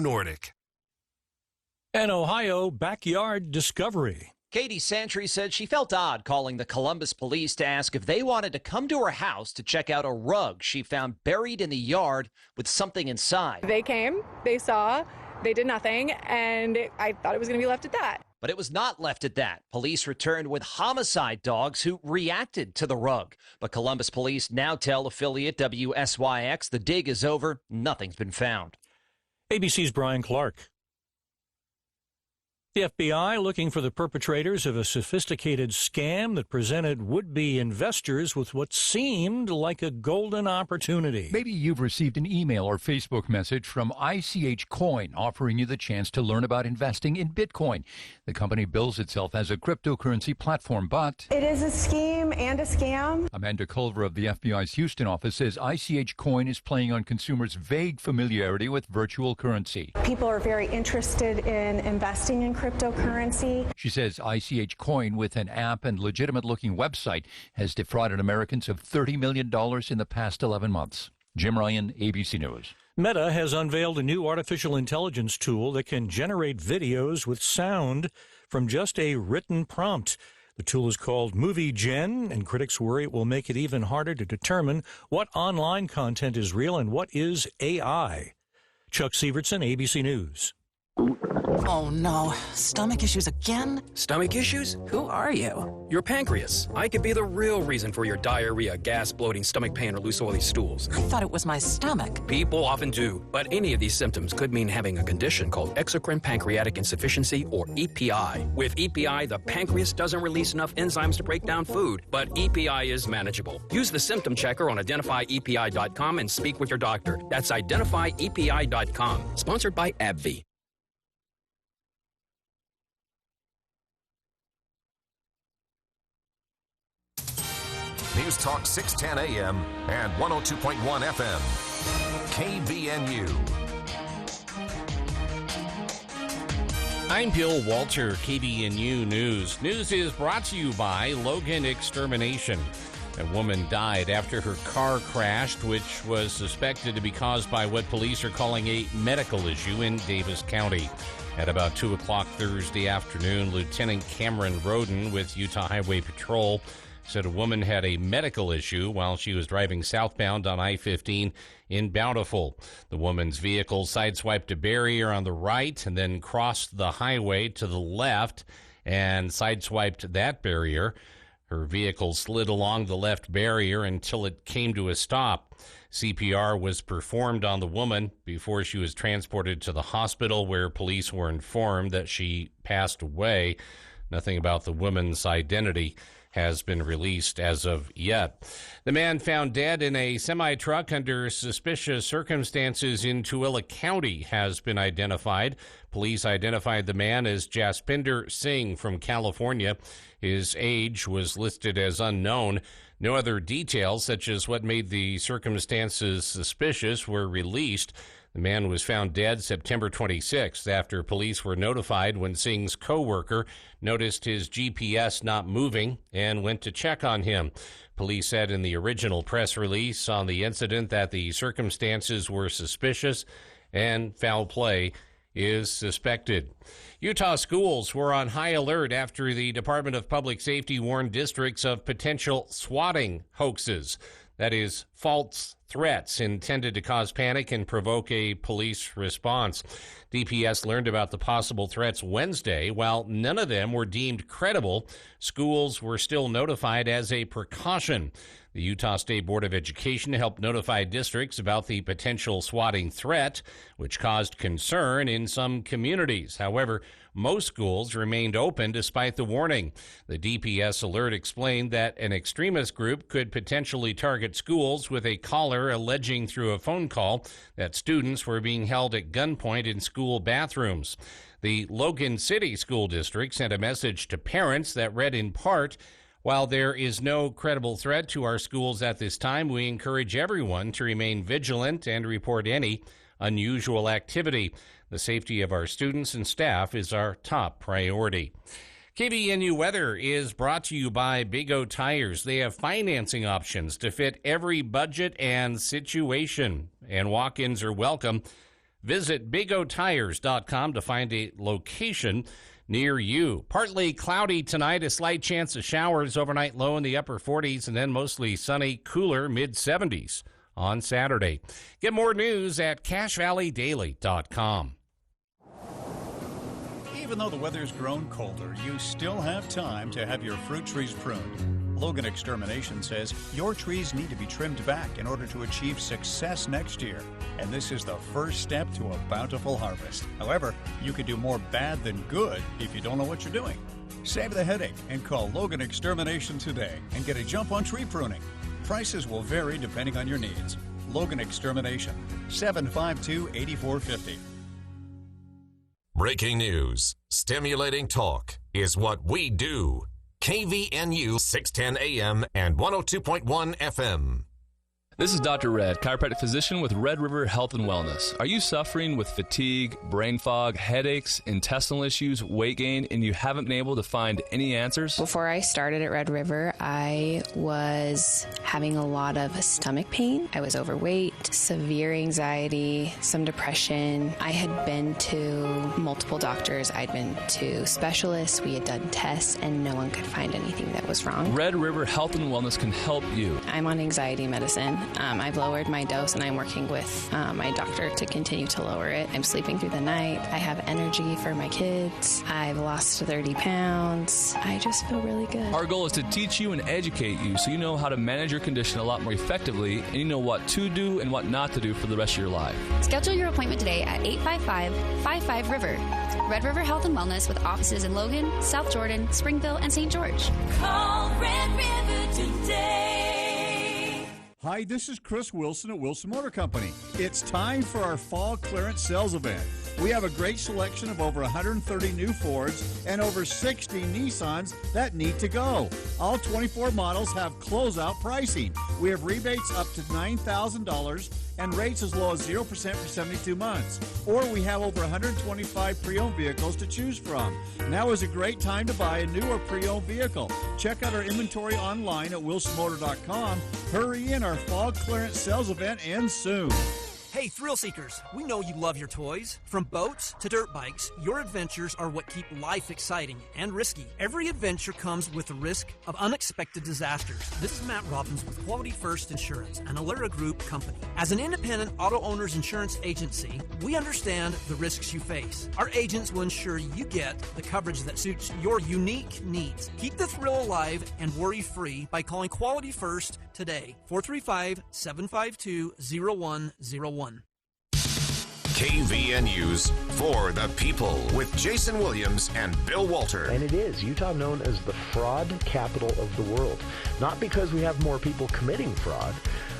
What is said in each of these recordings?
True Nordic. An Ohio backyard discovery. Katie Santry said she felt odd calling the Columbus police to ask if they wanted to come to her house to check out a rug she found buried in the yard with something inside. They came, they saw, they did nothing, and I thought it was going to be left at that. But it was not left at that. Police returned with homicide dogs who reacted to the rug. But Columbus police now tell affiliate WSYX the dig is over. Nothing's been found. ABC's Brian Clark. The FBI looking for the perpetrators of a sophisticated scam that presented would-be investors with what seemed like a golden opportunity. Maybe you've received an email or Facebook message from ICH Coin offering you the chance to learn about investing in Bitcoin. The company bills itself as a cryptocurrency platform, but it is a scheme and a scam. Amanda Culver of the FBI's Houston office says ICH Coin is playing on consumers' vague familiarity with virtual currency. People are very interested in investing in cryptocurrency. She says ICH Coin, with an app and legitimate-looking website, has defrauded Americans of $30 million in the past 11 months. Jim Ryan, ABC News. Meta has unveiled a new artificial intelligence tool that can generate videos with sound from just a written prompt. The tool is called Movie Gen, and critics worry it will make it even harder to determine what online content is real and what is AI. Chuck Sievertson, ABC News. Oh no, stomach issues again? Stomach issues? Who are you? Your pancreas. I could be the real reason for your diarrhea, gas, bloating, stomach pain, or loose oily stools. I thought it was my stomach. People often do, but any of these symptoms could mean having a condition called exocrine pancreatic insufficiency, or EPI. With EPI, the pancreas doesn't release enough enzymes to break down food, but EPI is manageable. Use the symptom checker on identifyepi.com and speak with your doctor. That's identifyepi.com. Sponsored by AbbVie. News Talk 610 AM and 102.1 FM. KBNU. I'm Bill Walter, KBNU News. News is brought to you by Logan Extermination. A woman died after her car crashed, which was suspected to be caused by what police are calling a medical issue in Davis County. At about 2 o'clock Thursday afternoon, Lieutenant Cameron Roden with Utah Highway Patrol said a woman had a medical issue while she was driving southbound on I-15 in Bountiful. The woman's vehicle sideswiped a barrier on the right and then crossed the highway to the left and sideswiped that barrier. Her vehicle slid along the left barrier until it came to a stop. CPR was performed on the woman before she was transported to the hospital, where police were informed that she passed away. Nothing about the woman's identity has been released as of yet. The man found dead in a semi-truck under suspicious circumstances in Tooele County has been identified. Police identified the man as Jaspinder Singh from California. His age was listed as unknown. No other details, such as what made the circumstances suspicious, were released. The man was found dead September 26th after police were notified when Singh's co-worker noticed his GPS not moving and went to check on him. Police said in the original press release on the incident that the circumstances were suspicious and foul play is suspected. Utah schools were on high alert after the Department of Public Safety warned districts of potential swatting hoaxes. That is, false threats intended to cause panic and provoke a police response. DPS learned about the possible threats Wednesday. While none of them were deemed credible, schools were still notified as a precaution. The Utah State Board of Education helped notify districts about the potential swatting threat, which caused concern in some communities. However, most schools remained open despite the warning. The DPS alert explained that an extremist group could potentially target schools with a caller alleging through a phone call that students were being held at gunpoint in school bathrooms. The Logan City School District sent a message to parents that read in part, "While there is no credible threat to our schools at this time, we encourage everyone to remain vigilant and report any unusual activity. The safety of our students and staff is our top priority." KBNU weather is brought to you by Big O Tires. They have financing options to fit every budget and situation, and walk-ins are welcome. Visit bigotires.com to find a location near you. Partly cloudy tonight, a slight chance of showers overnight, low in the upper 40s, and then mostly sunny, cooler mid-70s on Saturday. Get more news at cachevalleydaily.com. Even though the weather's grown colder, you still have time to have your fruit trees pruned. Logan Extermination says your trees need to be trimmed back in order to achieve success next year. And this is the first step to a bountiful harvest. However, you could do more bad than good if you don't know what you're doing. Save the headache and call Logan Extermination today and get a jump on tree pruning. Prices will vary depending on your needs. Logan Extermination, 752-8450. Breaking news, stimulating talk is what we do. KVNU 610 AM and 102.1 FM. This is Dr. Red, chiropractic physician with Red River Health and Wellness. Are you suffering with fatigue, brain fog, headaches, intestinal issues, weight gain, and you haven't been able to find any answers? Before I started at Red River, I was having a lot of stomach pain. I was overweight, severe anxiety, some depression. I had been to multiple doctors. I'd been to specialists. We had done tests, and no one could find anything that was wrong. Red River Health and Wellness can help you. I'm on anxiety medicine. I've lowered my dose, and I'm working with my doctor to continue to lower it. I'm sleeping through the night. I have energy for my kids. I've lost 30 pounds. I just feel really good. Our goal is to teach you and educate you so you know how to manage your condition a lot more effectively, and you know what to do and what not to do for the rest of your life. Schedule your appointment today at 855-55-RIVER. Red River Health and Wellness with offices in Logan, South Jordan, Springville, and St. George. Call Red River today. Hi, this is Chris Wilson at Wilson Motor Company. It's time for our fall clearance sales event. We have a great selection of over 130 new Fords and over 60 Nissans that need to go. All 24 models have closeout pricing. We have rebates up to $9,000 and rates as low as 0% for 72 months. Or we have over 125 pre-owned vehicles to choose from. Now is a great time to buy a new or pre-owned vehicle. Check out our inventory online at wilsonmotor.com. Hurry in, our fall clearance sales event ends soon. Hey, thrill seekers, we know you love your toys. From boats to dirt bikes, your adventures are what keep life exciting and risky. Every adventure comes with the risk of unexpected disasters. This is Matt Robbins with Quality First Insurance, an Alera Group company. As an independent auto owner's insurance agency, we understand the risks you face. Our agents will ensure you get the coverage that suits your unique needs. Keep the thrill alive and worry-free by calling Quality First today, 435-752-0101. KVNU's For the People with Jason Williams and Bill Walter. And it is Utah known as the fraud capital of the world. Not because we have more people committing fraud,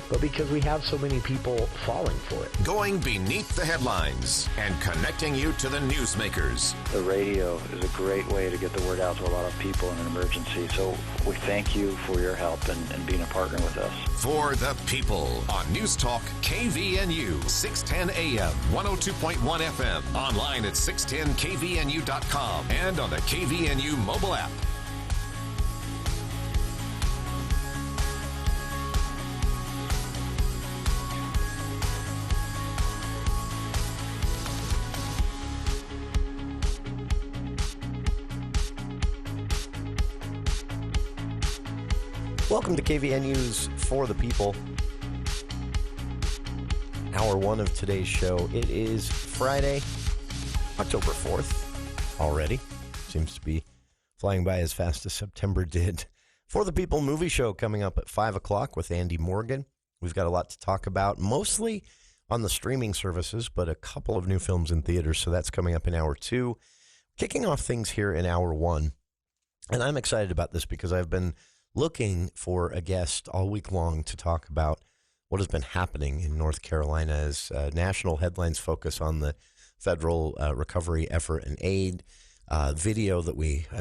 but because we have so many people falling for it. Going beneath the headlines and connecting you to the newsmakers. The radio is a great way to get the word out to a lot of people in an emergency. So we thank you for your help and being a partner with us. For the People on News Talk KVNU 610 AM, 102.1 FM, online at 610kvnu.com and on the KVNU mobile app. Welcome to KVNU's For the People. Hour one of today's show. It is Friday, October 4th already. Seems to be flying by as fast as September did. For the People movie show coming up at 5 o'clock with Andy Morgan. We've got a lot to talk about, mostly on the streaming services, but a couple of new films in theaters, so that's coming up in hour two. Kicking off things here in hour one, and I'm excited about this because I've been looking for a guest all week long to talk about what has been happening in North Carolina as national headlines focus on the federal recovery effort and aid. Video that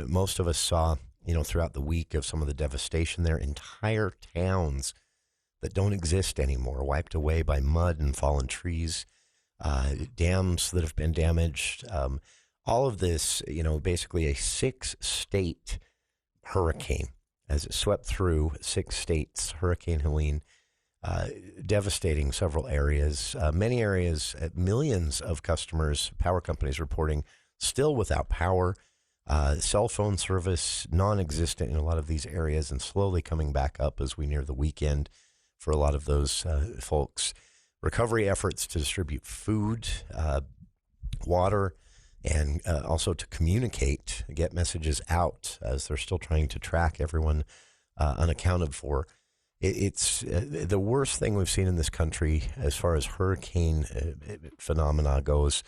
most of us saw, throughout the week of some of the devastation there. Entire towns that don't exist anymore, wiped away by mud and fallen trees, dams that have been damaged. All of this, basically a 6-state hurricane as it swept through 6 states. Hurricane Helene devastating several areas. Many areas, millions of customers, power companies reporting still without power. Cell phone service non-existent in a lot of these areas and slowly coming back up as we near the weekend for a lot of those folks. Recovery efforts to distribute food, water, and also to communicate, get messages out as they're still trying to track everyone unaccounted for. It's the worst thing we've seen in this country as far as hurricane phenomena goes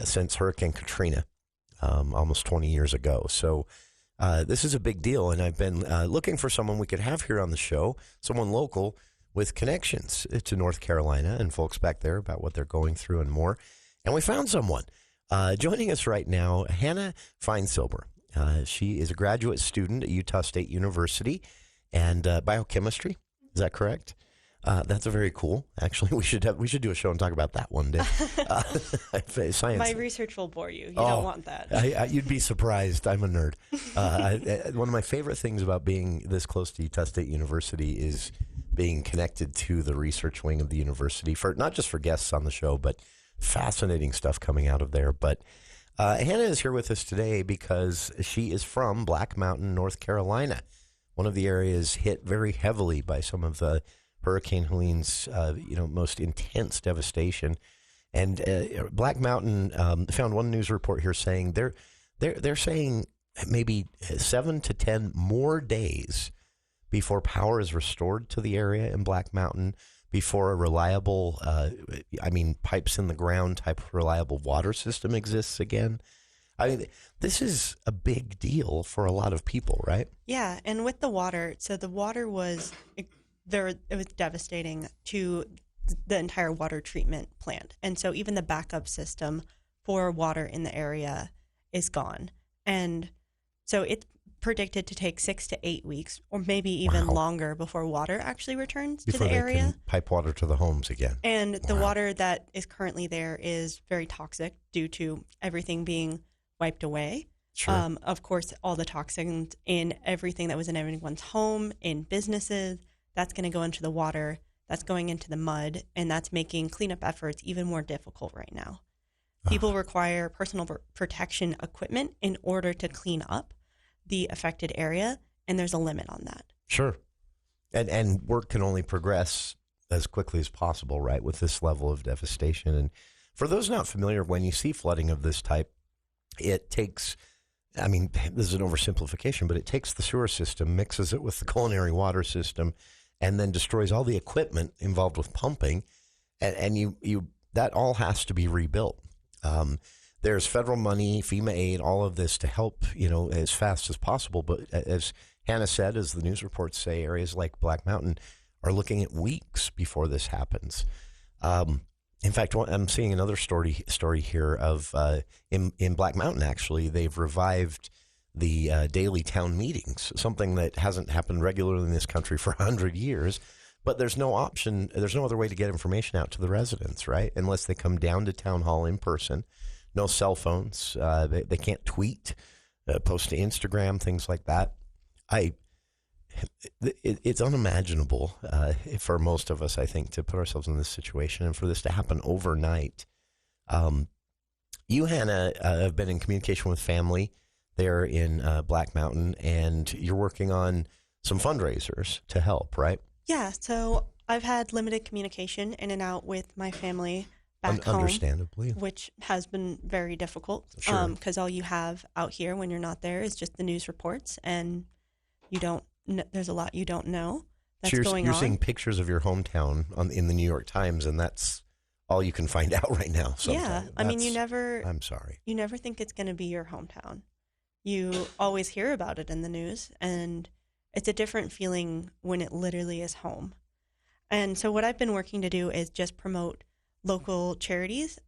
since Hurricane Katrina, almost 20 years ago. So this is a big deal, and I've been looking for someone we could have here on the show, someone local with connections to North Carolina and folks back there about what they're going through and more. And we found someone. Joining us right now, Hannah Feinsilber. She is a graduate student at Utah State University and biochemistry. Is that correct? That's very cool. Actually, we should do a show and talk about that one day. Science. My research will bore you. You don't want that. You'd be surprised. I'm a nerd. One of my favorite things about being this close to Utah State University is being connected to the research wing of the university, for not just for guests on the show, but fascinating stuff coming out of there. But Hannah is here with us today because she is from Black Mountain, North Carolina, one of the areas hit very heavily by some of the Hurricane Helene's most intense devastation. And Black Mountain found one news report here saying they're saying maybe 7 to 10 more days before power is restored to the area in Black Mountain, before a reliable, pipes in the ground type of reliable water system exists again. I mean, this is a big deal for a lot of people, right? Yeah, and with the water, so the water was there. It was devastating to the entire water treatment plant, and so even the backup system for water in the area is gone, and so it's predicted to take 6 to 8 weeks, or maybe even longer, before water actually returns to the area. Can pipe water to the homes again. And the water that is currently there is very toxic due to everything being wiped away. Sure. Of course, all the toxins in everything that was in everyone's home, in businesses, that's going to go into the water, that's going into the mud, and that's making cleanup efforts even more difficult right now. People require personal protection equipment in order to clean up the affected area, and there's a limit on that. Sure. And work can only progress as quickly as possible, right, with this level of devastation. And for those not familiar, when you see flooding of this type, it takes, this is an oversimplification, but it takes the sewer system, mixes it with the culinary water system, and then destroys all the equipment involved with pumping, and you that all has to be rebuilt. There's federal money, FEMA aid, all of this to help, as fast as possible. But as Hannah said, as the news reports say, areas like Black Mountain are looking at weeks before this happens. In fact, I'm seeing another story here of in Black Mountain, actually, they've revived the daily town meetings, something that hasn't happened regularly in this country for 100 years. But there's no option. There's no other way to get information out to the residents, right? Unless they come down to town hall in person. No cell phones. They can't tweet, post to Instagram, things like that. It's unimaginable for most of us, I think, to put ourselves in this situation and for this to happen overnight. You, Hannah, have been in communication with family there in Black Mountain, and you're working on some fundraisers to help, right? Yeah, so I've had limited communication in and out with my family back home, understandably, which has been very difficult. Sure. Because all you have out here when you're not there is just the news reports, and there's a lot you don't know that's going on. You're seeing pictures of your hometown in the New York Times, and that's all you can find out right now. Yeah, I'm sorry. You never think it's going to be your hometown. You always hear about it in the news, and it's a different feeling when it literally is home. And so what I've been working to do is just promote local charities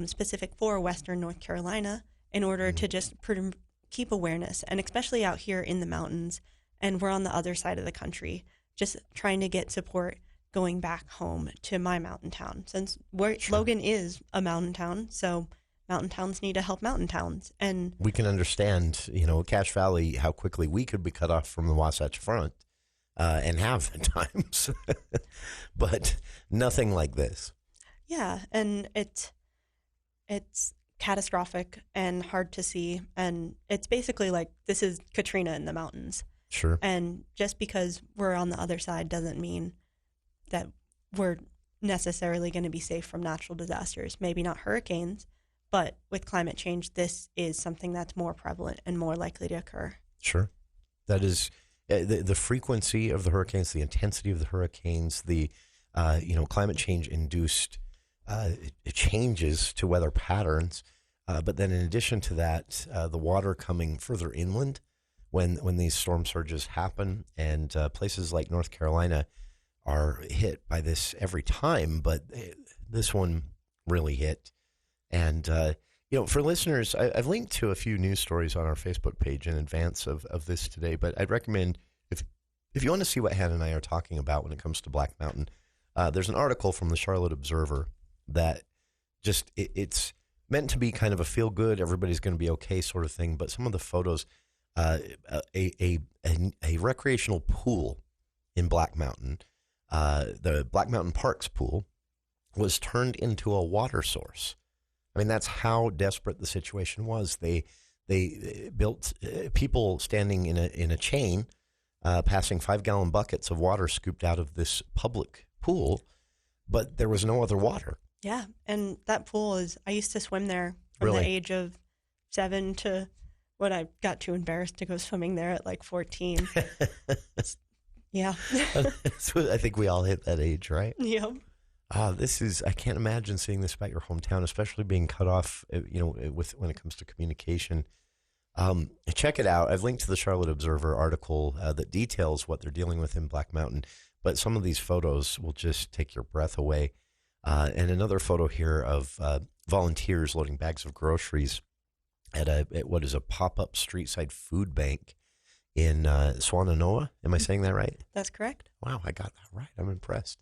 specific for Western North Carolina in order to just keep awareness, and especially out here in the mountains, and we're on the other side of the country, just trying to get support going back home to my mountain town, since Logan is a mountain town, so mountain towns need to help mountain towns. And we can understand, Cache Valley, how quickly we could be cut off from the Wasatch Front. and have at times, but nothing like this. Yeah, and it's catastrophic and hard to see, and it's basically like this is Katrina in the mountains. Sure. And just because we're on the other side doesn't mean that we're necessarily going to be safe from natural disasters. Maybe not hurricanes, but with climate change, this is something that's more prevalent and more likely to occur. Sure. That is the frequency of the hurricanes, the intensity of the hurricanes, the climate change induced changes to weather patterns. But then in addition to that, the water coming further inland when these storm surges happen, and places like North Carolina are hit by this every time, but this one really hit. And, for listeners, I've linked to a few news stories on our Facebook page in advance of this today, but I'd recommend if you want to see what Hannah and I are talking about when it comes to Black Mountain, there's an article from the Charlotte Observer that just, it's meant to be kind of a feel-good, everybody's going to be okay sort of thing, but some of the photos, a recreational pool in Black Mountain, the Black Mountain Parks pool, was turned into a water source. I mean, that's how desperate the situation was. They built people standing in a chain, passing 5-gallon buckets of water scooped out of this public pool, but there was no other water. Yeah, and that pool I used to swim there from the age of 7 to when I got too embarrassed to go swimming there at like 14. Yeah. So I think we all hit that age, right? Yep. I can't imagine seeing this about your hometown, especially being cut off, when it comes to communication. Check it out. I've linked to the Charlotte Observer article that details what they're dealing with in Black Mountain, but some of these photos will just take your breath away. And another photo here of volunteers loading bags of groceries at what is a pop-up street-side food bank in Swannanoa. Am I saying that right? That's correct. Wow, I got that right. I'm impressed.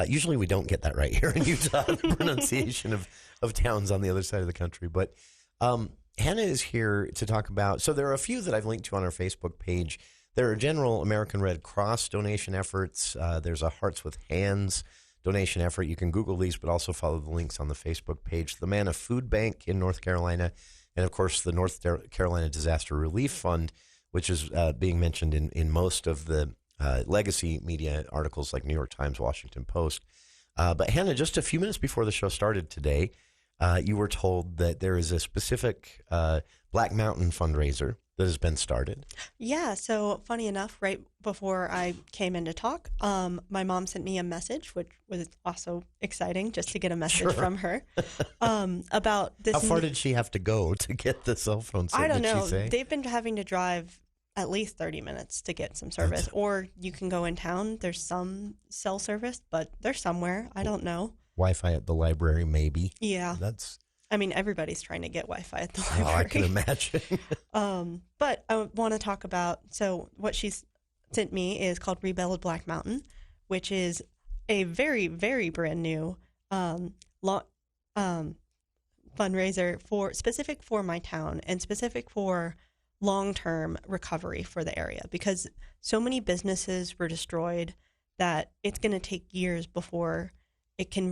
Usually we don't get that right here in Utah, the pronunciation of towns on the other side of the country. But Hannah is here to talk about, so there are a few that I've linked to on our Facebook page. There are general American Red Cross donation efforts. There's a Hearts with Hands donation effort. You can Google these, but also follow the links on the Facebook page. The Manna Food Bank in North Carolina, and of course the North Carolina Disaster Relief Fund, which is being mentioned in most of the legacy media articles like New York Times, Washington Post. But Hannah, just a few minutes before the show started today, you were told that there is a specific Black Mountain fundraiser that has been started. Yeah, so funny enough, right before I came in to talk, my mom sent me a message, which was also exciting just to get a message from her about this. How far did she have to go to get the cell phone set? I don't know. She say? They've been having to drive at least 30 minutes to get some service, or you can go in town. There's some cell service, but they're somewhere. I don't know. Wi-Fi at the library, maybe. Yeah. I mean, everybody's trying to get Wi-Fi at the library. Oh, I can imagine. But I want to talk about, so what she's sent me is called Rebuild Black Mountain, which is a very, very brand new fundraiser specific for my town and specific for long-term recovery for the area, because so many businesses were destroyed that it's going to take years before it can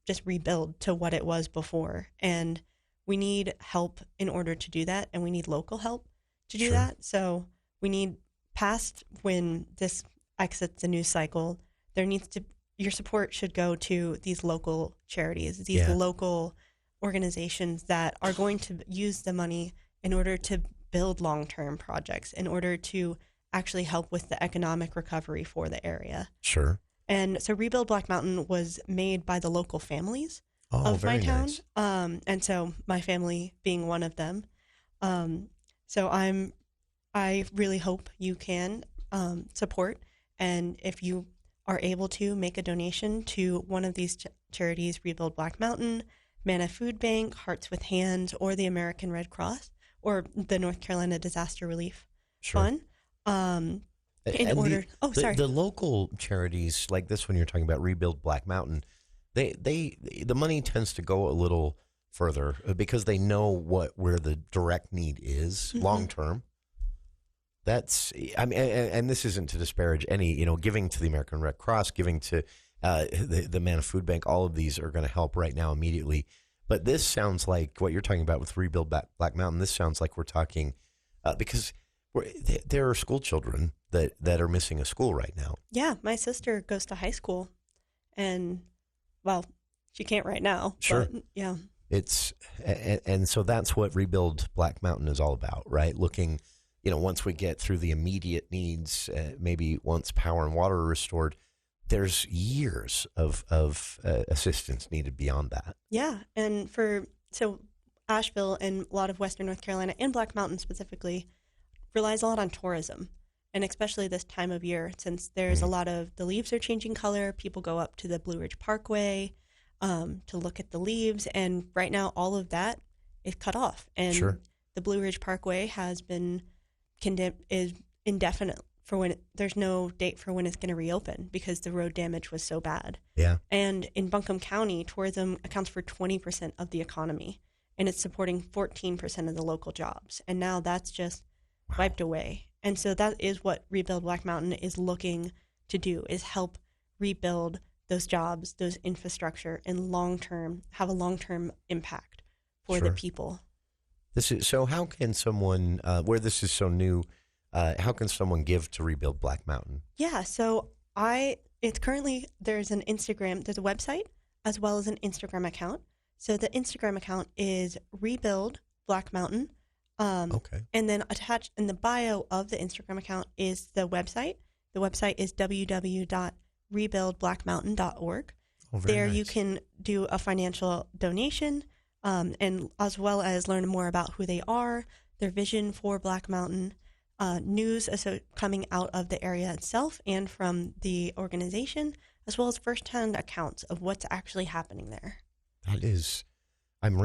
just rebuild to what it was before. And we need help in order to do that, and we need local help to do that. So we need, past when this exits the news cycle, your support should go to these local charities, these local organizations that are going to use the money in order to build long-term projects, in order to actually help with the economic recovery for the area. Sure. And so Rebuild Black Mountain was made by the local families of my town. Nice. And so my family being one of them. So I really hope you can support. And if you are able to make a donation to one of these charities, Rebuild Black Mountain, Manna Food Bank, Hearts with Hands, or the American Red Cross, or the North Carolina Disaster Relief Fund. The local charities like this one you're talking about, Rebuild Black Mountain, the money tends to go a little further because they know where the direct need is long term. That's, I mean, and this isn't to disparage any, giving to the American Red Cross, giving to the Manna Food Bank, all of these are going to help right now immediately. But this sounds like what you're talking about with Rebuild Black Mountain. This sounds like we're talking, because there are school children that are missing a school right now. Yeah, my sister goes to high school, and, well, she can't right now. Sure. But, yeah. And so that's what Rebuild Black Mountain is all about, right? Looking, once we get through the immediate needs, maybe once power and water are restored, there's years of assistance needed beyond that. Yeah, and so Asheville and a lot of Western North Carolina and Black Mountain specifically relies a lot on tourism, and especially this time of year, since there's a lot of the leaves are changing color. People go up to the Blue Ridge Parkway to look at the leaves, and right now all of that is cut off, and sure. The Blue Ridge Parkway has been is indefinite for when there's no date for when it's going to reopen because the road damage was so bad. Yeah. And in Buncombe County, tourism accounts for 20% of the economy, and it's supporting 14% of the local jobs. And now that's just wiped away. And so that is what Rebuild Black Mountain is looking to do, is help rebuild those jobs, those infrastructure, and have a long-term impact for sure. the people. So how can someone, where this is so new, how can someone give to Rebuild Black Mountain? Yeah, so it's currently, there's a website as well as an Instagram account. So the Instagram account is Rebuild Black Mountain. Okay. And then attached in the bio of the Instagram account is the website. The website is www.rebuildblackmountain.org. There nice. You can do a financial donation, and as well as learn more about who they are, their vision for Black Mountain, news coming out of the area itself and from the organization, as well as firsthand accounts of what's actually happening there. That is, I'm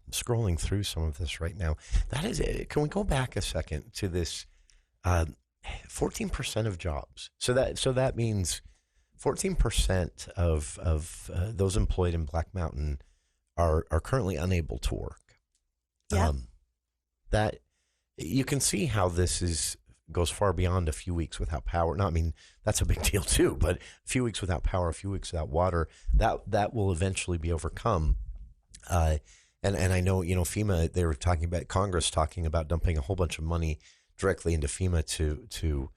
scrolling through some of this right now. That is it. Can we go back a second to this 14% of jobs? So that means 14% of those employed in Black Mountain are currently unable to work. Yeah. That you can see how this goes far beyond a few weeks without power. No, I mean, that's a big deal too, but a few weeks without power, a few weeks without water, that will eventually be overcome. And I know, FEMA, they were talking about, Congress talking about dumping a whole bunch of money directly into FEMA to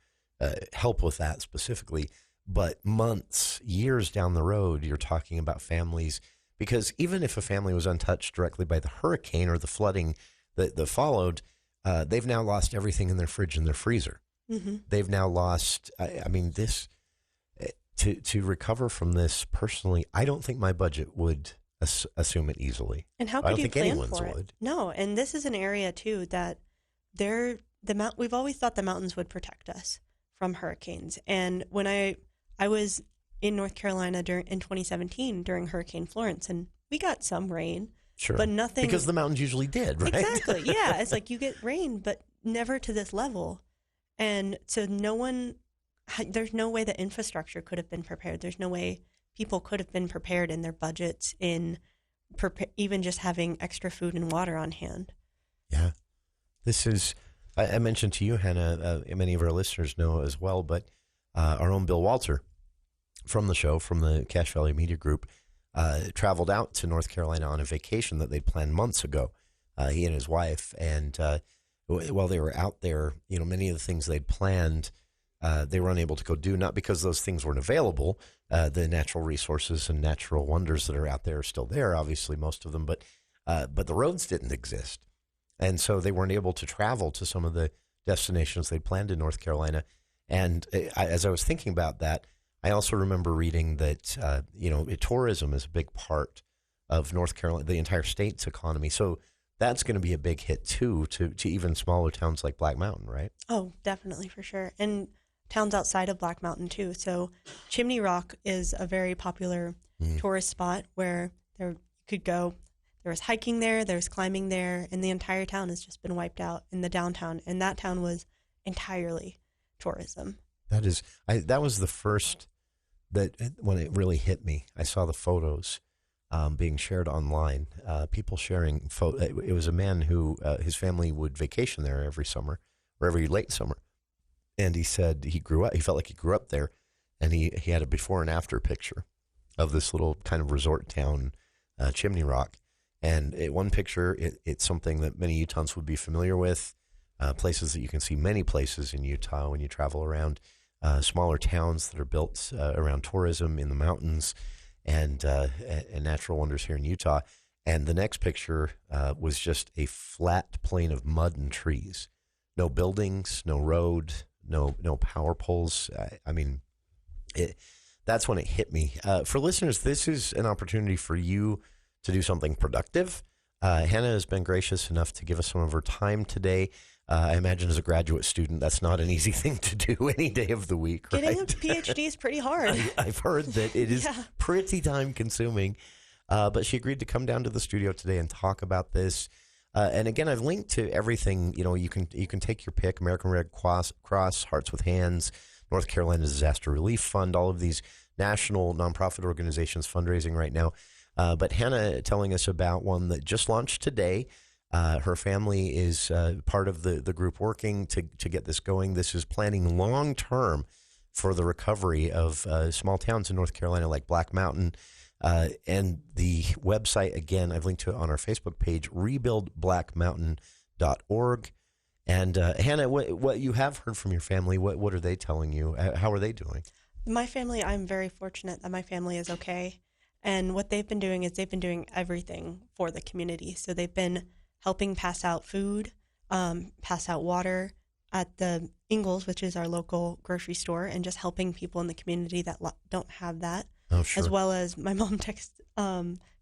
help with that specifically. But months, years down the road, you're talking about families, because even if a family was untouched directly by the hurricane or the flooding that followed, they've now lost everything in their fridge and their freezer. Mm-hmm. They've now lost, this, to recover from this personally, I don't think my budget would assume it easily. And how could you plan for it? No, and this is an area too that we've always thought the mountains would protect us from hurricanes. And when I was in North Carolina in 2017 during Hurricane Florence, and we got some rain, sure, but nothing, because the mountains usually did, right? Exactly. Yeah, it's like you get rain, but never to this level, and so there's no way the infrastructure could have been prepared. There's no way people could have been prepared in their budgets even just having extra food and water on hand. Yeah, this is. I mentioned to you, Hannah. Many of our listeners know as well, but our own Bill Walter from the show, from the Cache Valley Media Group, traveled out to North Carolina on a vacation that they'd planned months ago. He and his wife, and while they were out there, many of the things they'd planned, they were unable to go do, not because those things weren't available. The natural resources and natural wonders that are out there are still there, obviously, most of them, but the roads didn't exist. And so they weren't able to travel to some of the destinations they'd planned in North Carolina. And as I was thinking about that, I also remember reading that, tourism is a big part of North Carolina, the entire state's economy. So that's going to be a big hit, too, to even smaller towns like Black Mountain, right? Oh, definitely, for sure. And towns outside of Black Mountain, too. So Chimney Rock is a very popular tourist spot where you could go. There was hiking there, there's climbing there, and the entire town has just been wiped out in the downtown. And that town was entirely tourism. That was the first that when it really hit me. I saw the photos being shared online. People sharing it was a man who his family would vacation there every summer, or every late summer. And he said he felt like he grew up there, and he had a before and after picture of this little kind of resort town, Chimney Rock. And one picture, it's something that many Utahns would be familiar with, places that you can see many places in Utah when you travel around, smaller towns that are built around tourism in the mountains and natural wonders here in Utah. And the next picture was just a flat plain of mud and trees. No buildings, no road, no power poles. I mean, that's when it hit me. For listeners, this is an opportunity for you to do something productive. Hannah has been gracious enough to give us some of her time today. I imagine as a graduate student, that's not an easy thing to do any day of the week, right? Getting a PhD is pretty hard. I've heard that it is pretty time consuming. But she agreed to come down to the studio today and talk about this. And again, I've linked to everything. You know, you can take your pick: American Red Cross, Hearts with Hands, North Carolina Disaster Relief Fund, all of these national nonprofit organizations fundraising right now. But Hannah telling us about one that just launched today. Her family is part of the group working to get this going. This is planning long term for the recovery of small towns in North Carolina like Black Mountain. And the website, again, I've linked to it on our Facebook page, rebuildblackmountain.org. And Hannah, what you have heard from your family, what are they telling you? How are they doing? My family, I'm very fortunate that my family is okay. And what they've been doing is they've been doing everything for the community. So they've been helping pass out food, pass out water at the Ingles, which is our local grocery store, and just helping people in the community that don't have that. Oh, sure. As well as my mom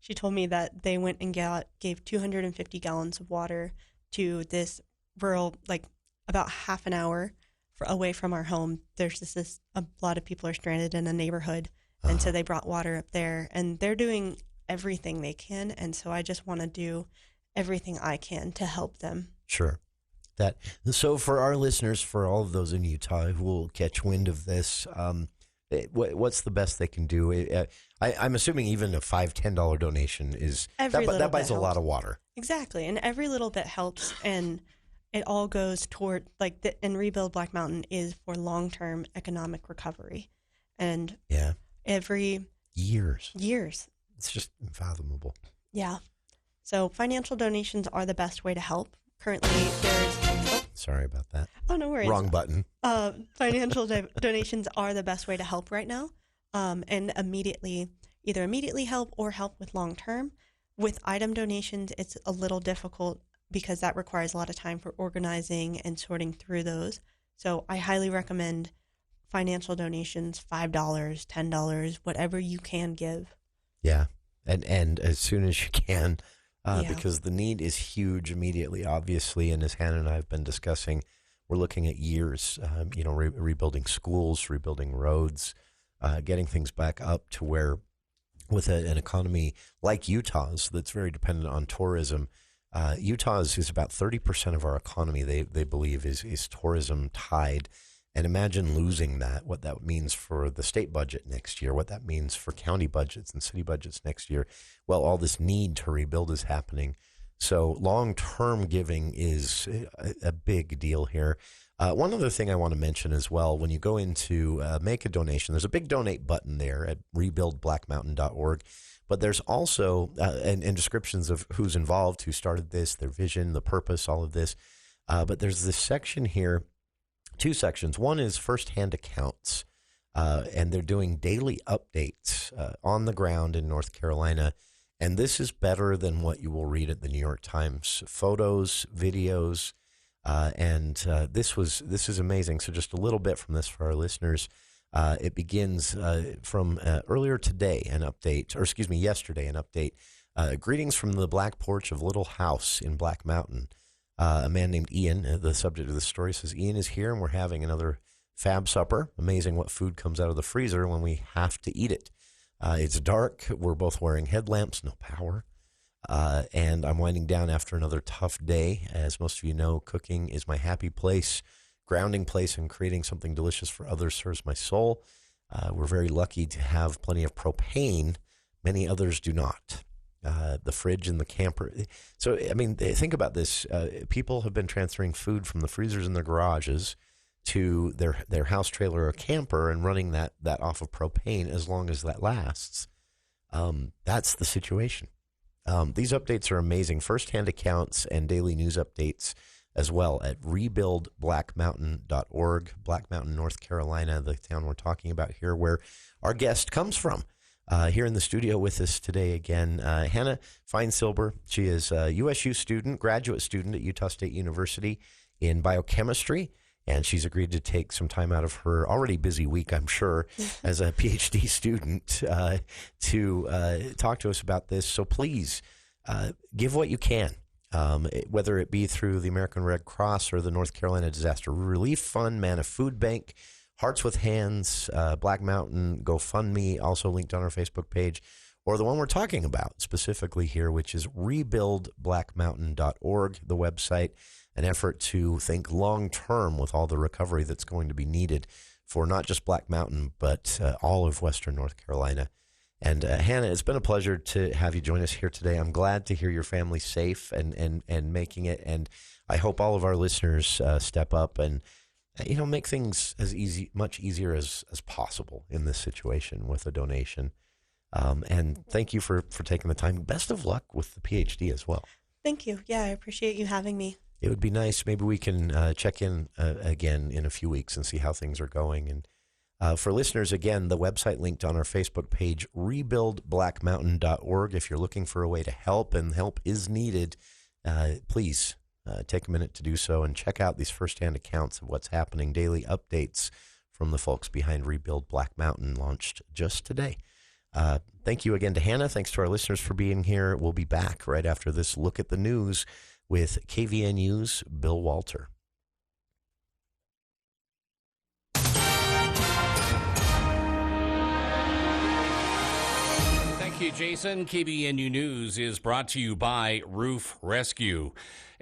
she told me that they went and gave 250 gallons of water to this rural, like about half an hour away from our home. There's a lot of people are stranded in a neighborhood. And so they brought water up there, and they're doing everything they can. And so I just want to do everything I can to help them. Sure. So for our listeners, for all of those in Utah who will catch wind of this, what's the best they can do? I'm assuming even a $5, $10 donation is that buys a lot of water. Exactly, and every little bit helps, and it all goes toward and Rebuild Black Mountain is for long-term economic recovery, and every years. It's just unfathomable. Yeah. So financial donations are the best way to help. Currently, there's... Sorry about that. Oh, no worries. Wrong button. Financial donations are the best way to help right now, and either immediately help or help with long term. With item donations, it's a little difficult because that requires a lot of time for organizing and sorting through those. So I highly recommend financial donations, $5, $10, whatever you can give. Yeah, and as soon as you can. Because the need is huge immediately, obviously. And as Hannah and I have been discussing, we're looking at years, rebuilding schools, rebuilding roads, getting things back up to where with an economy like Utah's that's very dependent on tourism. Utah's is about 30% of our economy, they believe, is tourism tied. And imagine losing that, what that means for the state budget next year, what that means for county budgets and city budgets next year. Well, all this need to rebuild is happening. So long-term giving is a big deal here. One other thing I want to mention as well, when you go into make a donation, there's a big donate button there at rebuildblackmountain.org. But there's also, and descriptions of who's involved, who started this, their vision, the purpose, all of this. But there's this section here. Two sections. One is firsthand accounts, and they're doing daily updates on the ground in North Carolina. And this is better than what you will read at the New York Times. Photos, videos, and this is amazing. So just a little bit from this for our listeners. It begins from earlier today, yesterday, an update. Greetings from the Black Porch of Little House in Black Mountain. A man named Ian, the subject of the story, says, Ian is here and we're having another fab supper. Amazing what food comes out of the freezer when we have to eat it. It's dark. We're both wearing headlamps, no power. And I'm winding down after another tough day. As most of you know, cooking is my happy place, grounding place, and creating something delicious for others serves my soul. We're very lucky to have plenty of propane. Many others do not. the fridge in the camper. So, I mean, think about this. People have been transferring food from the freezers in their garages to their house trailer or camper and running that off of propane as long as that lasts. That's the situation. These updates are amazing. First-hand accounts and daily news updates as well at rebuildblackmountain.org. Black Mountain, North Carolina, the town we're talking about here, where our guest comes from. Here in the studio with us today again, Hannah Feinsilber. She is a USU student, graduate student at Utah State University in biochemistry, and she's agreed to take some time out of her already busy week, I'm sure, as a PhD student to talk to us about this. So please give what you can, whether it be through the American Red Cross or the North Carolina Disaster Relief Fund, Manna Food Bank, Hearts with Hands, Black Mountain, GoFundMe, also linked on our Facebook page, or the one we're talking about specifically here, which is rebuildblackmountain.org, the website, an effort to think long-term with all the recovery that's going to be needed for not just Black Mountain, but all of Western North Carolina. And Hannah, it's been a pleasure to have you join us here today. I'm glad to hear your family's safe and making it, and I hope all of our listeners step up and make things much easier as possible in this situation with a donation. And thank you for taking the time. Best of luck with the PhD as well. Thank you. Yeah, I appreciate you having me. It would be nice. Maybe we can check in again in a few weeks and see how things are going. And for listeners, again, the website linked on our Facebook page, rebuildblackmountain.org. If you're looking for a way to help, and help is needed, please take a minute to do so and check out these firsthand accounts of what's happening. Daily updates from the folks behind Rebuild Black Mountain, launched just today. Thank you again to Hannah. Thanks to our listeners for being here. We'll be back right after this look at the news with KVNU's Bill Walter. Thank you, Jason. KVNU News is brought to you by Roof Rescue.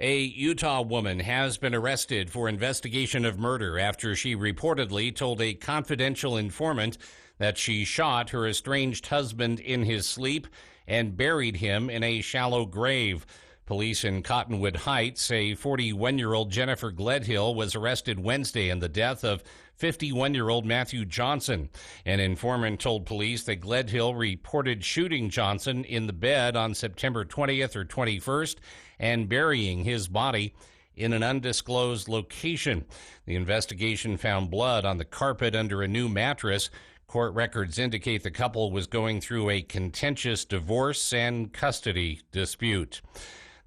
A Utah woman has been arrested for investigation of murder after she reportedly told a confidential informant that she shot her estranged husband in his sleep and buried him in a shallow grave. Police in Cottonwood Heights say 41-year-old Jennifer Gledhill was arrested Wednesday in the death of 51-year-old Matthew Johnson. An informant told police that Gledhill reported shooting Johnson in the bed on September 20th or 21st and burying his body in an undisclosed location. The investigation found blood on the carpet under a new mattress. Court records indicate the couple was going through a contentious divorce and custody dispute.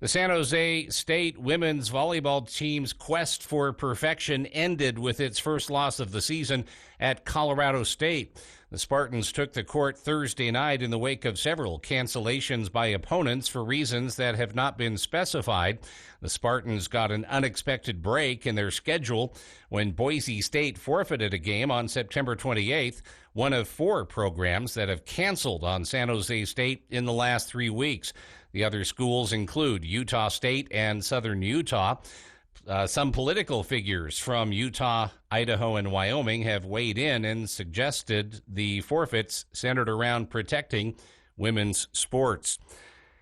The San Jose State women's volleyball team's quest for perfection ended with its first loss of the season at Colorado State. The Spartans took the court Thursday night in the wake of several cancellations by opponents for reasons that have not been specified. The Spartans got an unexpected break in their schedule when Boise State forfeited a game on September 28th, one of 4 programs that have canceled on San Jose State in the last 3 weeks. The other schools include Utah State and Southern Utah. Some political figures from Utah, Idaho, and Wyoming have weighed in and suggested the forfeits centered around protecting women's sports.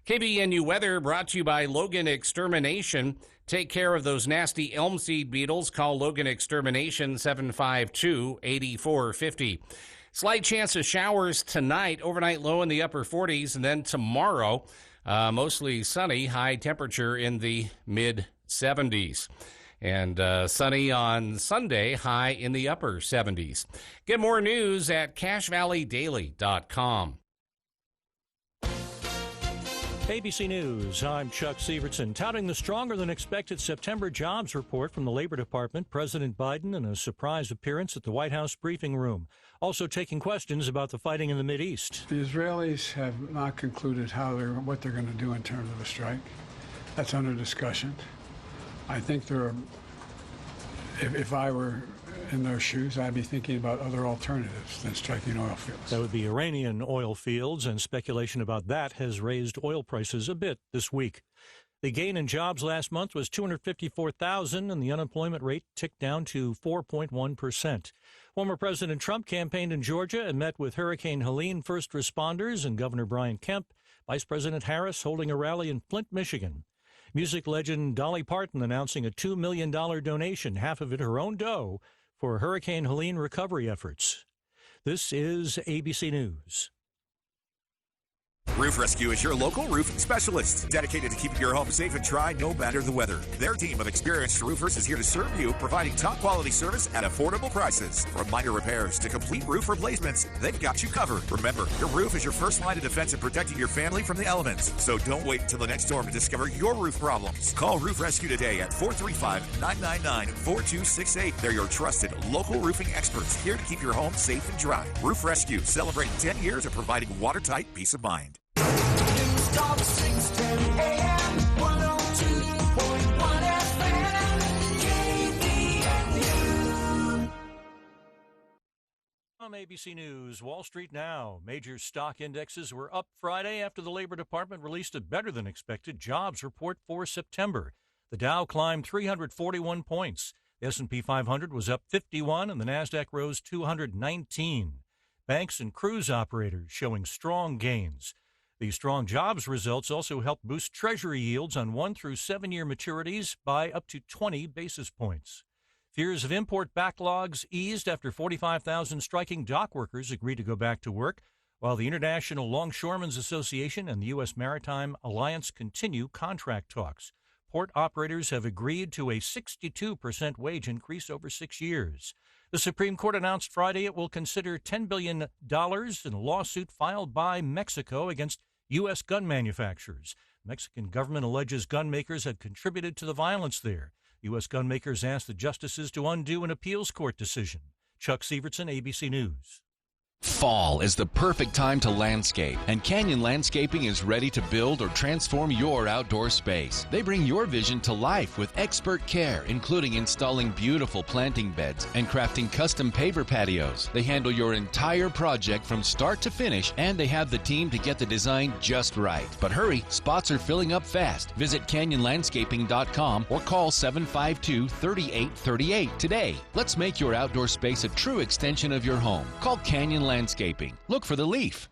KBNU weather brought to you by Logan Extermination. Take care of those nasty elm seed beetles. Call Logan Extermination 752-8450. Slight chance of showers tonight, overnight low in the upper 40s, and then tomorrow, mostly sunny, high temperature in the mid-70s. And sunny on Sunday, high in the upper 70s. Get more news at CashValleyDaily.com. ABC News, I'm Chuck Sievertson. Touting the stronger-than-expected September jobs report from the Labor Department, President Biden in a surprise appearance at the White House briefing room. Also taking questions about the fighting in the Mideast. The Israelis have not concluded what they're going to do in terms of a strike. That's under discussion. I think if I were in their shoes, I'd be thinking about other alternatives than striking oil fields. That would be Iranian oil fields, and speculation about that has raised oil prices a bit this week. The gain in jobs last month was 254,000, and the unemployment rate ticked down to 4.1%. Former President Trump campaigned in Georgia and met with Hurricane Helene first responders and Governor Brian Kemp. Vice President Harris holding a rally in Flint, Michigan. Music legend Dolly Parton announcing a $2 million donation, half of it her own dough, for Hurricane Helene recovery efforts. This is ABC News. Roof Rescue is your local roofing specialist, dedicated to keeping your home safe and dry no matter the weather. Their team of experienced roofers is here to serve you, providing top quality service at affordable prices. From minor repairs to complete roof replacements, they've got you covered. Remember, your roof is your first line of defense in protecting your family from the elements. So don't wait until the next storm to discover your roof problems. Call Roof Rescue today at 435-999-4268. They're your trusted local roofing experts, here to keep your home safe and dry. Roof Rescue, celebrating 10 years of providing watertight peace of mind. News Talk 610 AM, 102.1 FM, KVNU. From ABC News, Wall Street now. Major stock indexes were up Friday after the Labor Department released a better-than-expected jobs report for September. The Dow climbed 341 points. The S&P 500 was up 51, and the Nasdaq rose 219. Banks and cruise operators showing strong gains. The strong jobs results also helped boost Treasury yields on 1 through 7 year maturities by up to 20 basis points. Fears of import backlogs eased after 45,000 striking dock workers agreed to go back to work, while the International Longshoremen's Association and the U.S. Maritime Alliance continue contract talks. Port operators have agreed to a 62% wage increase over 6 years. The Supreme Court announced Friday it will consider $10 billion in a lawsuit filed by Mexico against U.S. gun manufacturers. The Mexican government alleges gun makers had contributed to the violence there. U.S. gun makers asked the justices to undo an appeals court decision. Chuck Sievertson, ABC News. Fall is the perfect time to landscape, and Canyon Landscaping is ready to build or transform your outdoor space. They bring your vision to life with expert care, including installing beautiful planting beds and crafting custom paver patios. They handle your entire project from start to finish, and they have the team to get the design just right. But hurry, spots are filling up fast. Visit canyonlandscaping.com or call 752-3838 today. Let's make your outdoor space a true extension of your home. Call Canyon Landscaping. Look for the leaf.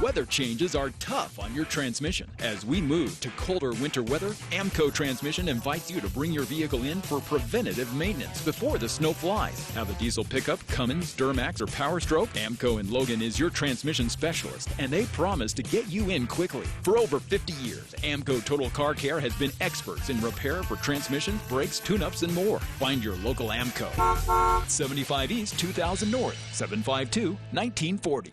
Weather changes are tough on your transmission. As we move to colder winter weather, AMCO Transmission invites you to bring your vehicle in for preventative maintenance before the snow flies. Have a diesel pickup, Cummins, Duramax, or Power Stroke? AMCO in Logan is your transmission specialist, and they promise to get you in quickly. For over 50 years, AMCO Total Car Care has been experts in repair for transmissions, brakes, tune-ups, and more. Find your local AMCO. 75 East, 2000 North, 752-1940.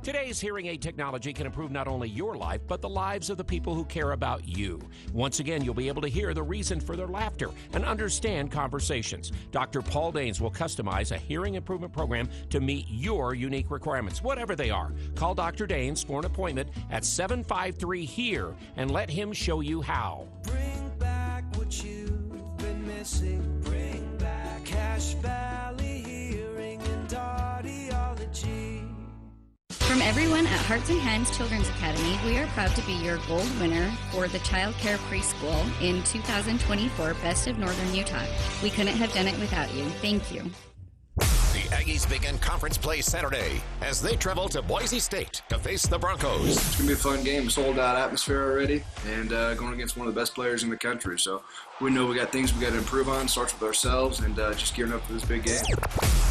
Today's hearing aid technology can improve not only your life, but the lives of the people who care about you. Once again, you'll be able to hear the reason for their laughter and understand conversations. Dr. Paul Danes will customize a hearing improvement program to meet your unique requirements, whatever they are. Call Dr. Danes for an appointment at 753-HERE and let him show you how. Bring back what you've been missing. Bring back Cache Valley Hearing and Audiology. From everyone at Hearts and Hands Children's Academy, we are proud to be your gold winner for the Child Care Preschool in 2024 Best of Northern Utah. We couldn't have done it without you. Thank you. The Aggies begin conference play Saturday as they travel to Boise State to face the Broncos. It's going to be a fun game, sold-out atmosphere already, and going against one of the best players in the country. So we know we got things we got to improve on. Starts with ourselves, and just gearing up for this big game.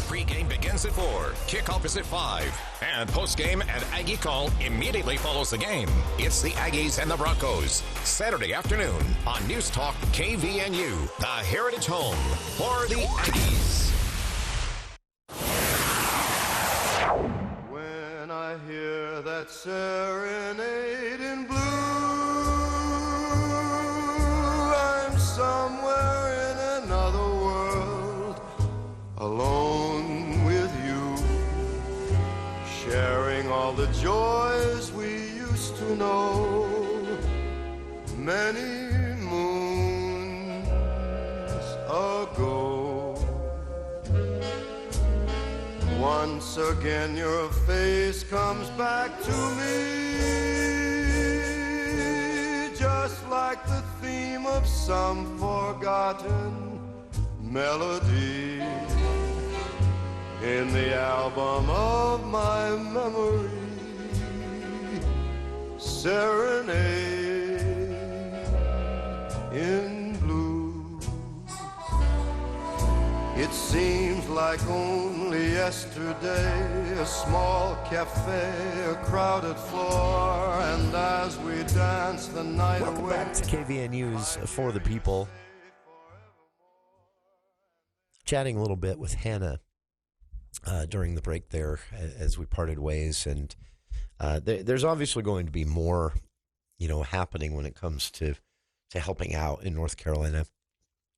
Pre-game begins at 4, kickoff is at 5, and post-game and Aggie call immediately follows the game. It's the Aggies and the Broncos, Saturday afternoon on News Talk KVNU, the Heritage Home for the Aggies. When I hear that serenade in blue, I'm somewhere in another world, alone with you, sharing all the joys we used to know. Many moons ago. Once again your face comes back to me, just like the theme of some forgotten melody in the album of my memory. serenade in blue. It seems like only yesterday, a small cafe, a crowded floor, and as we dance the night Welcome away. back to KVNU's For the People. Chatting a little bit with Hannah during the break there as we parted ways, and there's obviously going to be more, happening when it comes to helping out in North Carolina,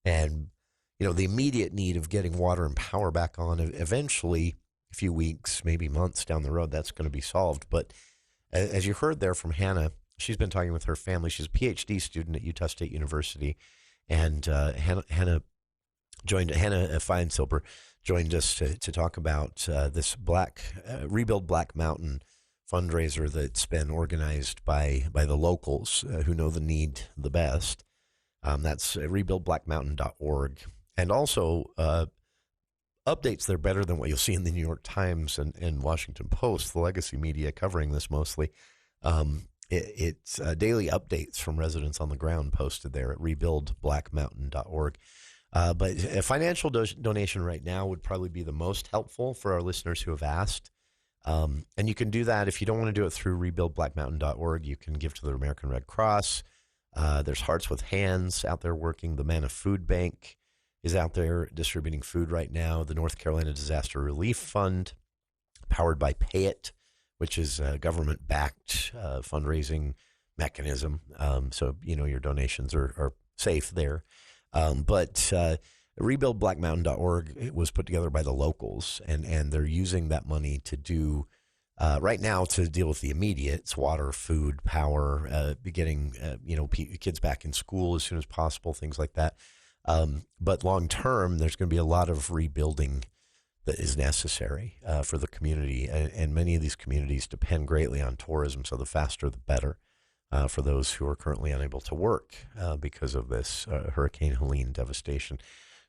and the immediate need of getting water and power back on. Eventually, a few weeks, maybe months down the road, that's going to be solved. But as you heard there from Hannah, she's been talking with her family. She's a PhD student at Utah State University, and Hannah Feinsilber joined us to talk about this Rebuild Black Mountain fundraiser that's been organized by the locals who know the need the best. That's rebuildblackmountain.org. And also updates there better than what you'll see in the New York Times and Washington Post, the legacy media covering this mostly. It's daily updates from residents on the ground posted there at rebuildblackmountain.org. But a financial donation right now would probably be the most helpful for our listeners who have asked. And you can do that if you don't want to do it through rebuildblackmountain.org. You can give to the American Red Cross. There's Hearts with Hands out there working. The Manna Food Bank is out there distributing food right now. The North Carolina Disaster Relief Fund, powered by Pay It, which is a government-backed fundraising mechanism. So, your donations are safe there. But rebuildblackmountain.org was put together by the locals, and they're using that money to do right now to deal with the immediate. It's water, food, power, getting kids back in school as soon as possible, things like that. But long term, there's going to be a lot of rebuilding that is necessary for the community, and many of these communities depend greatly on tourism. So the faster, the better. For those who are currently unable to work because of this Hurricane Helene devastation.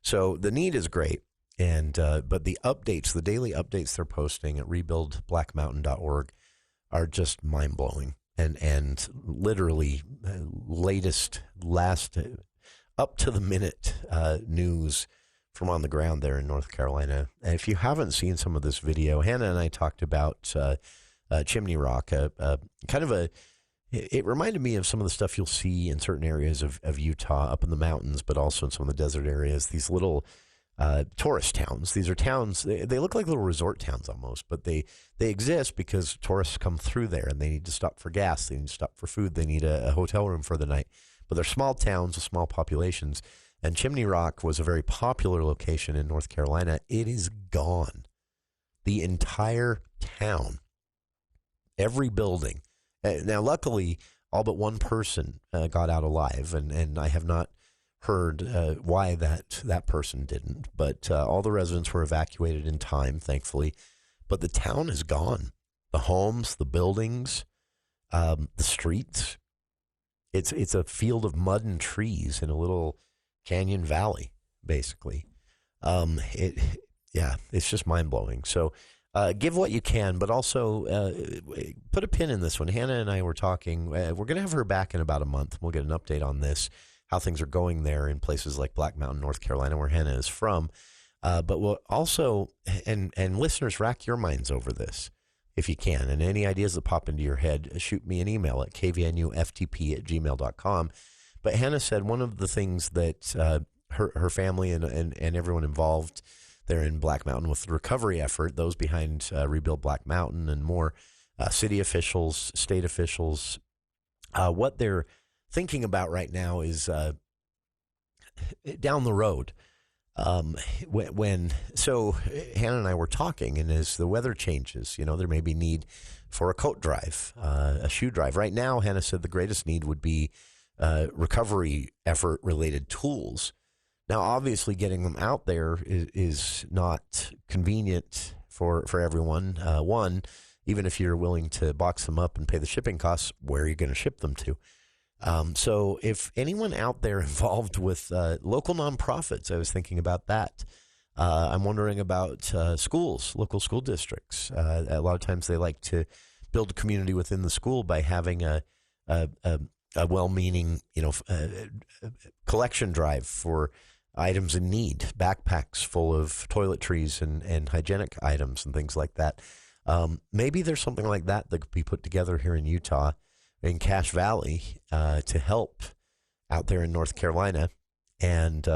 So the need is great, but the updates, the daily updates they're posting at rebuildblackmountain.org are just mind-blowing and literally last up-to-the-minute news from on the ground there in North Carolina. And if you haven't seen some of this video, Hannah and I talked about Chimney Rock, it reminded me of some of the stuff you'll see in certain areas of Utah, up in the mountains, but also in some of the desert areas, these little tourist towns. These are towns, they look like little resort towns almost, but they exist because tourists come through there and they need to stop for gas, they need to stop for food, they need a hotel room for the night. But they're small towns with small populations, and Chimney Rock was a very popular location in North Carolina. It is gone. The entire town, every building. Now, luckily, all but one person got out alive, and I have not heard why that person didn't. But all the residents were evacuated in time, thankfully. But the town is gone. The homes, the buildings, the streets. It's a field of mud and trees in a little canyon valley, basically. It's just mind-blowing. So give what you can, but also put a pin in this one. Hannah and I were talking. We're going to have her back in about a month. We'll get an update on this, how things are going there in places like Black Mountain, North Carolina, where Hannah is from. But we'll also, and listeners, rack your minds over this if you can. And any ideas that pop into your head, shoot me an email at kvnuftp@gmail.com. But Hannah said one of the things that her family and everyone involved there in Black Mountain with the recovery effort, those behind Rebuild Black Mountain and more, city officials, state officials, what they're thinking about right now is down the road. So Hannah and I were talking, and as the weather changes, there may be need for a coat drive, a shoe drive. Right now, Hannah said the greatest need would be recovery effort related tools. Now, obviously, getting them out there is not convenient for everyone. One, even if you're willing to box them up and pay the shipping costs, where are you going to ship them to? So if anyone out there involved with local nonprofits, I was thinking about that. I'm wondering about schools, local school districts. A lot of times they like to build community within the school by having a a well-meaning, collection drive for items in need, backpacks full of toiletries and hygienic items and things like that. Maybe there's something like that could be put together here in Utah, in Cache Valley, to help out there in North Carolina. And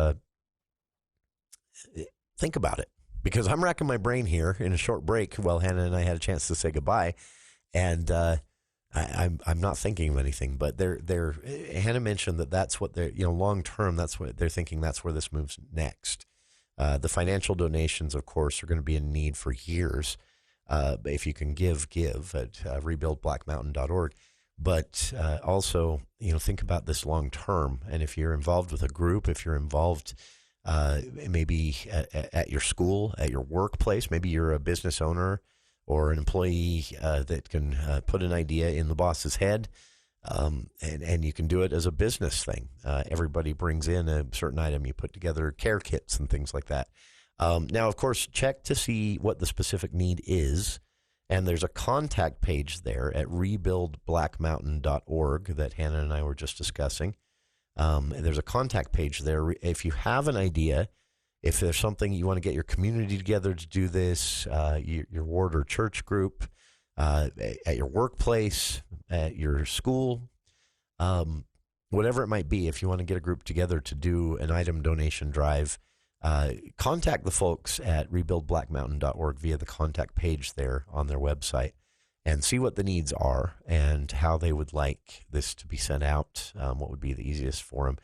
think about it, because I'm racking my brain here in a short break while Hannah and I had a chance to say goodbye, and I'm not thinking of anything. But Hannah mentioned that's what they're, long term, that's what they're thinking. That's where this moves next. The financial donations, of course, are going to be in need for years. If you can give at rebuildblackmountain.org. But also, think about this long term. And if you're involved with a group, if you're involved maybe at your school, at your workplace, maybe you're a business owner or an employee that can put an idea in the boss's head, and you can do it as a business thing. Everybody brings in a certain item. You put together care kits and things like that. Now, of course, check to see what the specific need is. And there's a contact page there at rebuildblackmountain.org that Hannah and I were just discussing. There's a contact page there. If you have an idea, if there's something you want to get your community together to do this, your ward or church group, at your workplace, at your school, whatever it might be, if you want to get a group together to do an item donation drive, contact the folks at rebuildblackmountain.org via the contact page there on their website and see what the needs are and how they would like this to be sent out, what would be the easiest for them.